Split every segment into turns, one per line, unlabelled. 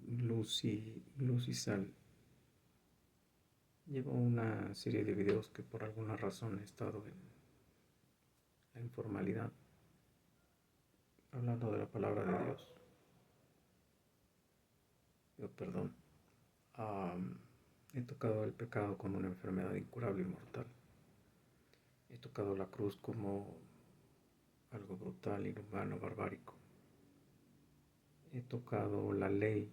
Lucy Sal lleva una serie de videos que por alguna razón he estado en la informalidad, hablando de la palabra de Dios. Yo, perdón, he tocado el pecado como una enfermedad incurable y mortal. He tocado la cruz como algo brutal, inhumano, barbárico. He tocado la ley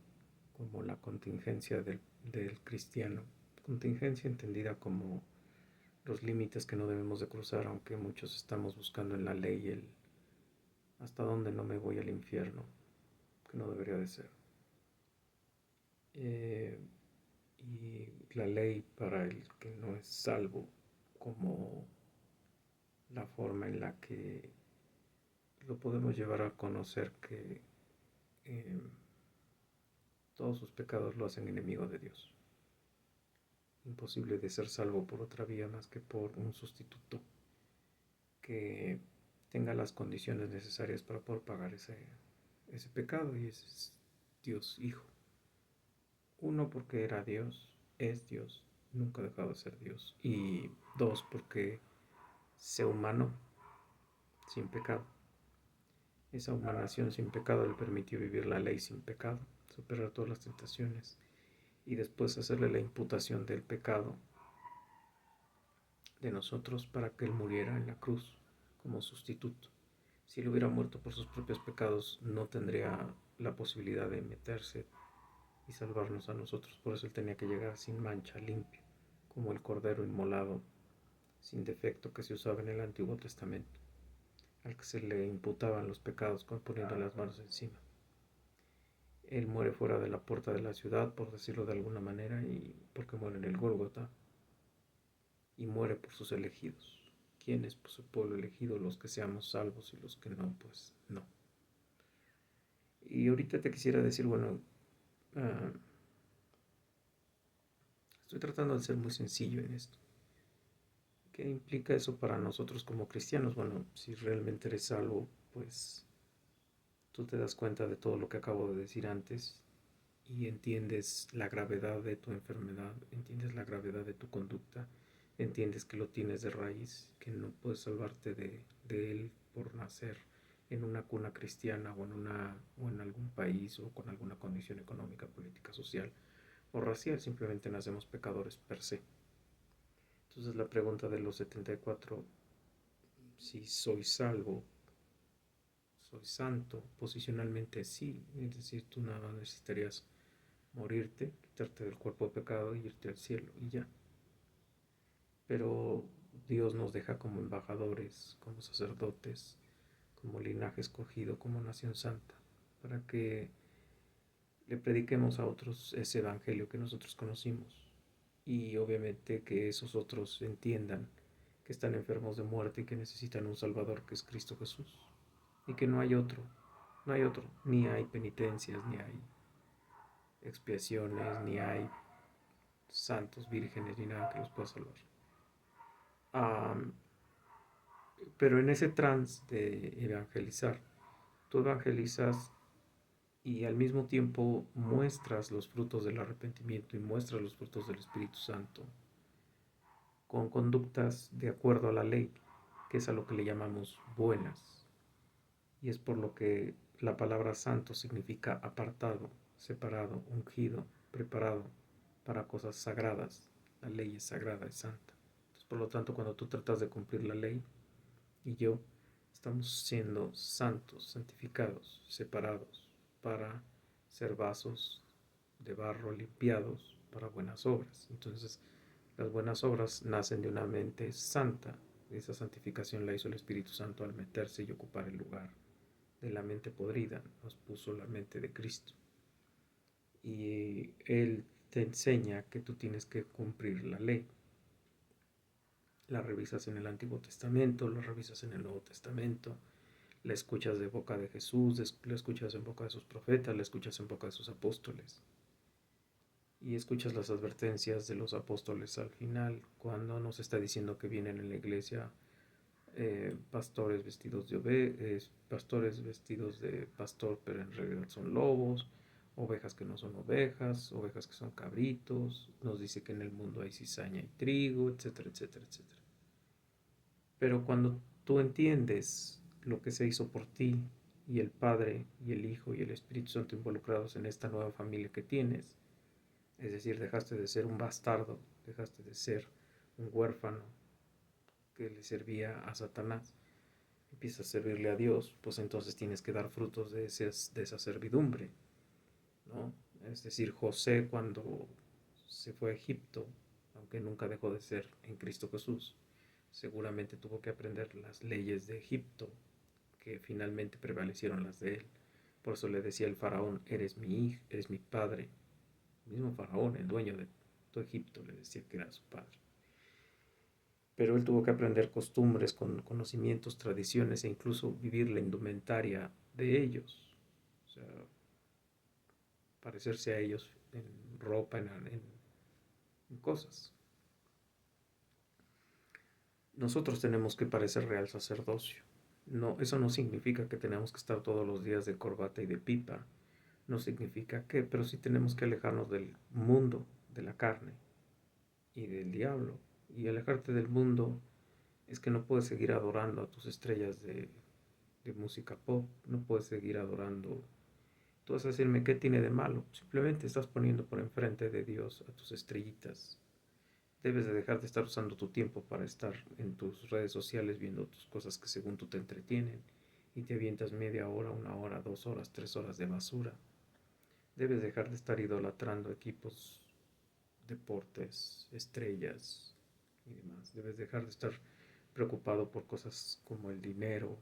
como la contingencia del cristiano. Contingencia entendida como los límites que no debemos de cruzar, aunque muchos estamos buscando en la ley el hasta dónde no me voy al infierno, que no debería de ser. Y la ley para el que no es salvo, como la forma en la que lo podemos llevar a conocer que eh, todos sus pecados lo hacen enemigo de Dios. Imposible de ser salvo por otra vía más que por un sustituto que tenga las condiciones necesarias para poder pagar ese pecado, y ese es Dios Hijo. Uno, porque era Dios, es Dios, nunca ha dejado de ser Dios. Y dos, porque se humanó sin pecado. Esa humanación sin pecado le permitió vivir la ley sin pecado, superar todas las tentaciones y después hacerle la imputación del pecado de nosotros para que Él muriera en la cruz como sustituto. Si Él hubiera muerto por sus propios pecados, no tendría la posibilidad de meterse y salvarnos a nosotros. Por eso Él tenía que llegar sin mancha, limpio, como el cordero inmolado sin defecto que se usaba en el Antiguo Testamento, al que se le imputaban los pecados poniendo las manos encima. Él muere fuera de la puerta de la ciudad, por decirlo de alguna manera, y porque muere en el Gólgota, y muere por sus elegidos. ¿Quiénes? Pues el pueblo elegido, los que seamos salvos, y los que no, pues no. Y ahorita te quisiera decir, bueno, estoy tratando de ser muy sencillo en esto. ¿Qué implica eso para nosotros como cristianos? Bueno, si realmente eres salvo, pues tú te das cuenta de todo lo que acabo de decir antes y entiendes la gravedad de tu enfermedad, entiendes la gravedad de tu conducta, entiendes que lo tienes de raíz, que no puedes salvarte de él por nacer en una cuna cristiana o en algún país o con alguna condición económica, política, social o racial. Simplemente nacemos pecadores per se. Entonces la pregunta de los 74, si soy salvo, soy santo, posicionalmente sí, es decir, tú nada más necesitarías morirte, quitarte del cuerpo de pecado y irte al cielo y ya. Pero Dios nos deja como embajadores, como sacerdotes, como linaje escogido, como nación santa, para que le prediquemos a otros ese evangelio que nosotros conocimos. Y obviamente que esos otros entiendan que están enfermos de muerte y que necesitan un Salvador, que es Cristo Jesús. Y que no hay otro, ni hay penitencias, ni hay expiaciones, ni hay santos, vírgenes, ni nada que los pueda salvar. Pero en ese trance de evangelizar, tú evangelizas y al mismo tiempo muestras los frutos del arrepentimiento y muestras los frutos del Espíritu Santo con conductas de acuerdo a la ley, que es a lo que le llamamos buenas. Y es por lo que la palabra santo significa apartado, separado, ungido, preparado para cosas sagradas. La ley es sagrada, es santa. Entonces, por lo tanto, cuando tú tratas de cumplir la ley y yo, estamos siendo santos, santificados, separados para ser vasos de barro limpiados para buenas obras. Entonces, las buenas obras nacen de una mente santa. Esa santificación la hizo el Espíritu Santo al meterse y ocupar el lugar de la mente podrida. Nos puso la mente de Cristo. Y Él te enseña que tú tienes que cumplir la ley. La revisas en el Antiguo Testamento, la revisas en el Nuevo Testamento, la escuchas de boca de Jesús, la escuchas en boca de sus profetas, la escuchas en boca de sus apóstoles. Y escuchas las advertencias de los apóstoles al final, cuando nos está diciendo que vienen en la iglesia pastores vestidos de pastor, pero en realidad son lobos, ovejas que no son ovejas, ovejas que son cabritos, nos dice que en el mundo hay cizaña y trigo, etcétera, etcétera, etcétera. Pero cuando tú entiendes lo que se hizo por ti y el Padre y el Hijo y el Espíritu Santo involucrados en esta nueva familia que tienes, es decir, dejaste de ser un bastardo, dejaste de ser un huérfano que le servía a Satanás, empiezas a servirle a Dios, pues entonces tienes que dar frutos de esa servidumbre, ¿no? Es decir, José cuando se fue a Egipto, aunque nunca dejó de ser en Cristo Jesús, seguramente tuvo que aprender las leyes de Egipto, que finalmente prevalecieron las de él. Por eso le decía el faraón, eres mi hijo, eres mi padre. El mismo faraón, el dueño de todo Egipto, le decía que era su padre. Pero él tuvo que aprender costumbres, conocimientos, tradiciones e incluso vivir la indumentaria de ellos. O sea, parecerse a ellos en ropa, en cosas. Nosotros tenemos que parecer real sacerdocio. No, eso no significa que tenemos que estar todos los días de corbata y de pipa. No significa que, pero sí tenemos que alejarnos del mundo, de la carne y del diablo. Y alejarte del mundo es que no puedes seguir adorando a tus estrellas de música pop, no puedes seguir adorando. Tú vas a decirme, ¿qué tiene de malo? Simplemente estás poniendo por enfrente de Dios a tus estrellitas. Debes de dejar de estar usando tu tiempo para estar en tus redes sociales viendo tus cosas que según tú te entretienen y te avientas media hora, 1 hora, 2 horas, 3 horas de basura. Debes dejar de estar idolatrando equipos, deportes, estrellas y demás. Debes dejar de estar preocupado por cosas como el dinero,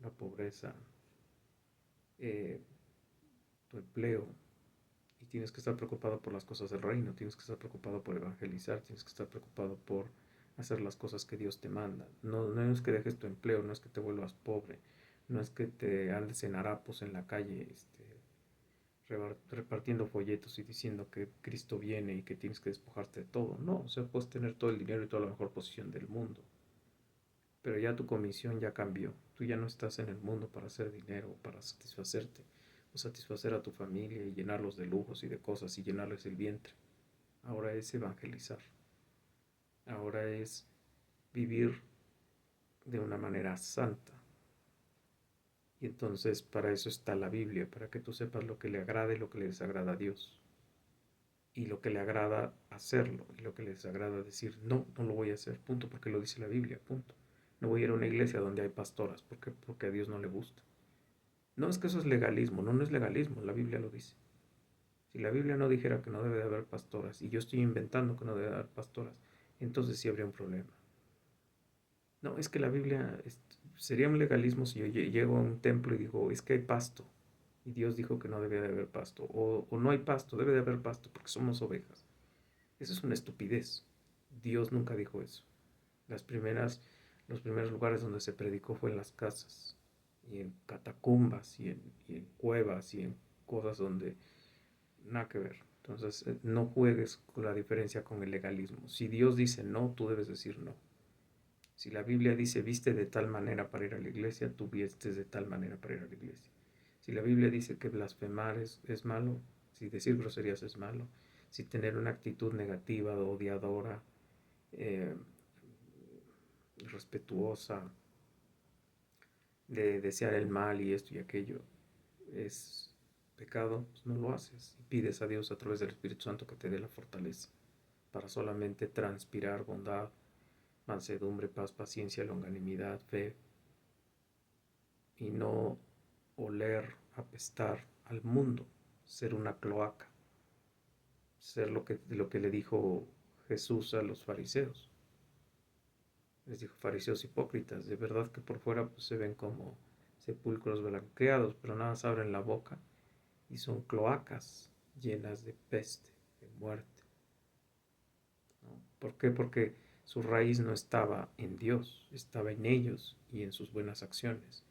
la pobreza, eh, tu empleo, y tienes que estar preocupado por las cosas del reino, tienes que estar preocupado por evangelizar, tienes que estar preocupado por hacer las cosas que Dios te manda. No, no es que dejes tu empleo, no es que te vuelvas pobre, no es que te andes en harapos en la calle, repartiendo folletos y diciendo que Cristo viene y que tienes que despojarte de todo. No, o sea, puedes tener todo el dinero y toda la mejor posición del mundo, pero ya tu comisión ya cambió. Tú ya no estás en el mundo para hacer dinero, para satisfacerte, o satisfacer a tu familia y llenarlos de lujos y de cosas y llenarles el vientre. Ahora es evangelizar. Ahora es vivir de una manera santa. Y entonces para eso está la Biblia, para que tú sepas lo que le agrada y lo que le desagrada a Dios. Y lo que le agrada hacerlo y lo que le desagrada decir, no, no lo voy a hacer, punto, porque lo dice la Biblia, punto. No voy a ir a una iglesia donde hay pastoras, porque a Dios no le gusta. No es que eso es legalismo, no, no es legalismo, la Biblia lo dice. Si la Biblia no dijera que no debe de haber pastoras y yo estoy inventando que no debe de haber pastoras, entonces sí habría un problema. No, es que la Biblia sería un legalismo si yo llego a un templo y digo, es que hay pasto y Dios dijo que no debía de haber pasto, o no hay pasto, debe de haber pasto porque somos ovejas. Eso es una estupidez. Dios nunca dijo eso. Las primeras, los primeros lugares donde se predicó fue en las casas y en catacumbas y en cuevas y en cosas donde nada que ver. Entonces, no juegues con la diferencia con el legalismo. Si Dios dice no, tú debes decir no. Si la Biblia dice viste de tal manera para ir a la iglesia, tú vistes de tal manera para ir a la iglesia. Si la Biblia dice que blasfemar es malo, si decir groserías es malo, si tener una actitud negativa, odiadora, eh, respetuosa, de desear el mal y esto y aquello es pecado, pues no lo haces. Y pides a Dios a través del Espíritu Santo que te dé la fortaleza para solamente transpirar bondad, mansedumbre, paz, paciencia, longanimidad, fe, y no oler, apestar al mundo, ser una cloaca, ser lo que le dijo Jesús a los fariseos. Les dijo, fariseos hipócritas, de verdad que por fuera pues, se ven como sepulcros blanqueados, pero nada más abren la boca y son cloacas llenas de peste, de muerte, ¿no? ¿Por qué? Porque su raíz no estaba en Dios, estaba en ellos y en sus buenas acciones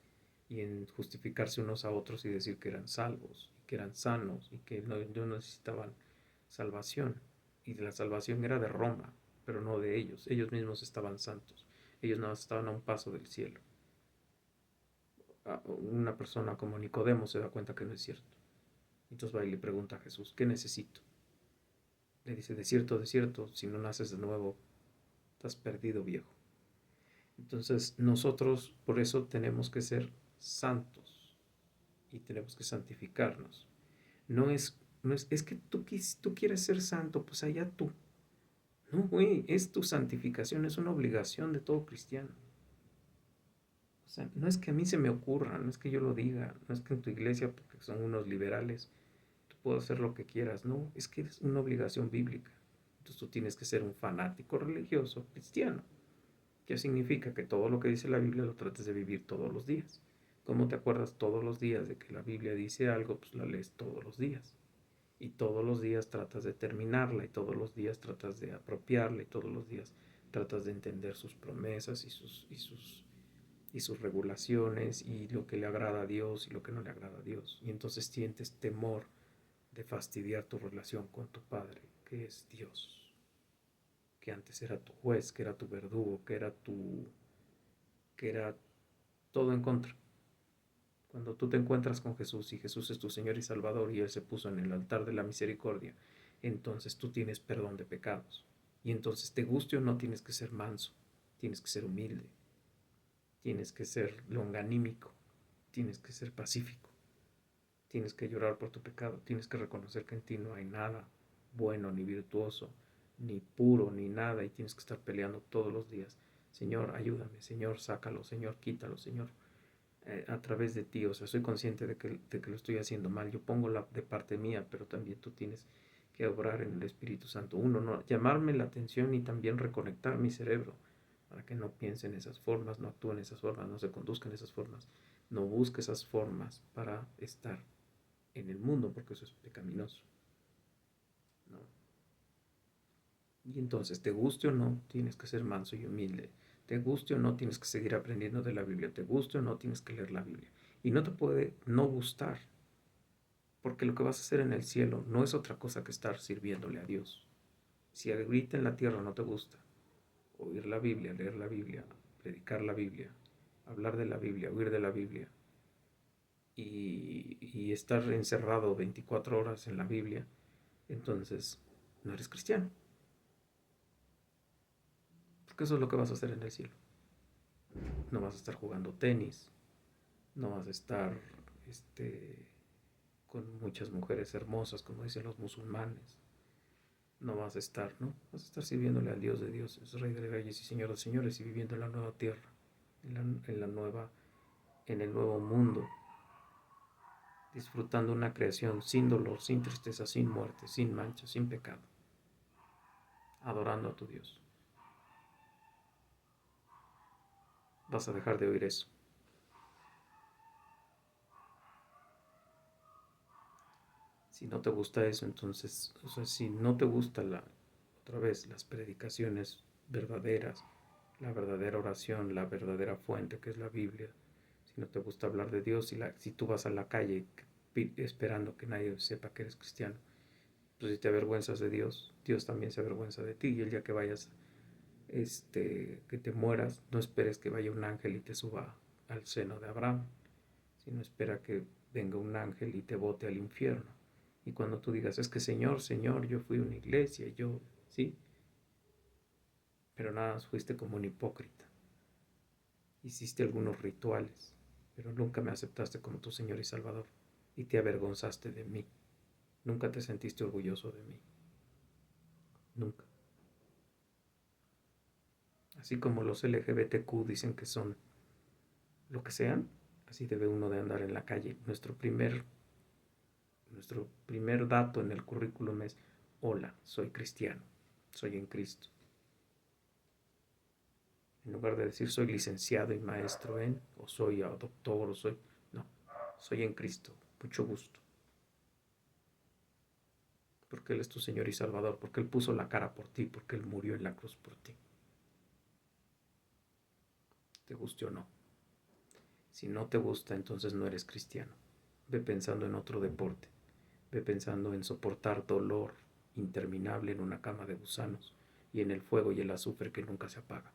y en justificarse unos a otros y decir que eran salvos, y que eran sanos y que no necesitaban salvación. Y la salvación era de Roma, pero no de ellos. Ellos mismos estaban santos. Ellos no estaban a un paso del cielo. Una persona como Nicodemo se da cuenta que no es cierto. Entonces va y le pregunta a Jesús, ¿qué necesito? Le dice, de cierto, si no naces de nuevo, estás perdido, viejo. Entonces nosotros por eso tenemos que ser santos y tenemos que santificarnos. No es que tú quieres ser santo, pues allá tú. No, güey, es tu santificación, es una obligación de todo cristiano. O sea, no es que a mí se me ocurra, no es que yo lo diga, no es que en tu iglesia, porque son unos liberales, tú puedes hacer lo que quieras, no, es que es una obligación bíblica. Entonces tú tienes que ser un fanático religioso cristiano. ¿Qué significa? Que todo lo que dice la Biblia lo trates de vivir todos los días. ¿Cómo te acuerdas todos los días de que la Biblia dice algo? Pues la lees todos los días. Y todos los días tratas de terminarla, y todos los días tratas de apropiarla, y todos los días tratas de entender sus promesas y sus regulaciones, y lo que le agrada a Dios y lo que no le agrada a Dios. Y entonces sientes temor de fastidiar tu relación con tu Padre, que es Dios, que antes era tu juez, que era tu verdugo, que era todo en contra. Cuando tú te encuentras con Jesús y Jesús es tu Señor y Salvador y Él se puso en el altar de la misericordia, entonces tú tienes perdón de pecados. Y entonces te guste o no, tienes que ser manso, tienes que ser humilde, tienes que ser longanímico, tienes que ser pacífico, tienes que llorar por tu pecado, tienes que reconocer que en ti no hay nada bueno, ni virtuoso, ni puro, ni nada, y tienes que estar peleando todos los días. Señor, ayúdame, Señor, sácalo, Señor, quítalo, Señor, a través de ti. O sea, soy consciente de que lo estoy haciendo mal. Yo pongo de parte mía, pero también tú tienes que obrar en el Espíritu Santo. Uno, no llamarme la atención y también reconectar mi cerebro para que no piense en esas formas, no actúe en esas formas, no se conduzca en esas formas, no busque esas formas para estar en el mundo, porque eso es pecaminoso, ¿no? Y entonces, te guste o no, tienes que ser manso y humilde. Te guste o no, tienes que seguir aprendiendo de la Biblia. Te guste o no, tienes que leer la Biblia. Y no te puede no gustar, porque lo que vas a hacer en el cielo no es otra cosa que estar sirviéndole a Dios. Si ahorita en la tierra no te gusta oír la Biblia, leer la Biblia, predicar la Biblia, hablar de la Biblia, oír de la Biblia y estar encerrado 24 horas en la Biblia, entonces no eres cristiano. Porque eso es lo que vas a hacer en el cielo. No vas a estar jugando tenis, no vas a estar con muchas mujeres hermosas, como dicen los musulmanes. No vas a estar, ¿no? Vas a estar sirviéndole al Dios de dioses, Rey de reyes y Señor de señores, y viviendo en la nueva tierra, en el nuevo mundo, disfrutando una creación sin dolor, sin tristeza, sin muerte, sin mancha, sin pecado, adorando a tu Dios. Vas a dejar de oír eso. Si no te gusta eso, entonces, o sea, si no te gusta otra vez, las predicaciones verdaderas, la verdadera oración, la verdadera fuente que es la Biblia, si no te gusta hablar de Dios, si tú vas a la calle esperando que nadie sepa que eres cristiano, pues si te avergüenzas de Dios, Dios también se avergüenza de ti. Y el día que vayas, que te mueras, no esperes que vaya un ángel y te suba al seno de Abraham, sino espera que venga un ángel y te bote al infierno. Y cuando tú digas, es que Señor, Señor, yo fui a una iglesia, sí, pero nada más fuiste como un hipócrita. Hiciste algunos rituales, pero nunca me aceptaste como tu Señor y Salvador, y te avergonzaste de mí. Nunca te sentiste orgulloso de mí. Nunca. Así como los LGBTQ dicen que son lo que sean, así debe uno de andar en la calle. Nuestro primer dato en el currículum es: hola, soy cristiano, soy en Cristo. En lugar de decir soy licenciado y maestro en, o soy doctor, no, soy en Cristo, mucho gusto. Porque Él es tu Señor y Salvador, porque Él puso la cara por ti, porque Él murió en la cruz por ti. Te guste o no. Si no te gusta, entonces no eres cristiano. Ve pensando en otro deporte. Ve pensando en soportar dolor interminable en una cama de gusanos y en el fuego y el azufre que nunca se apaga.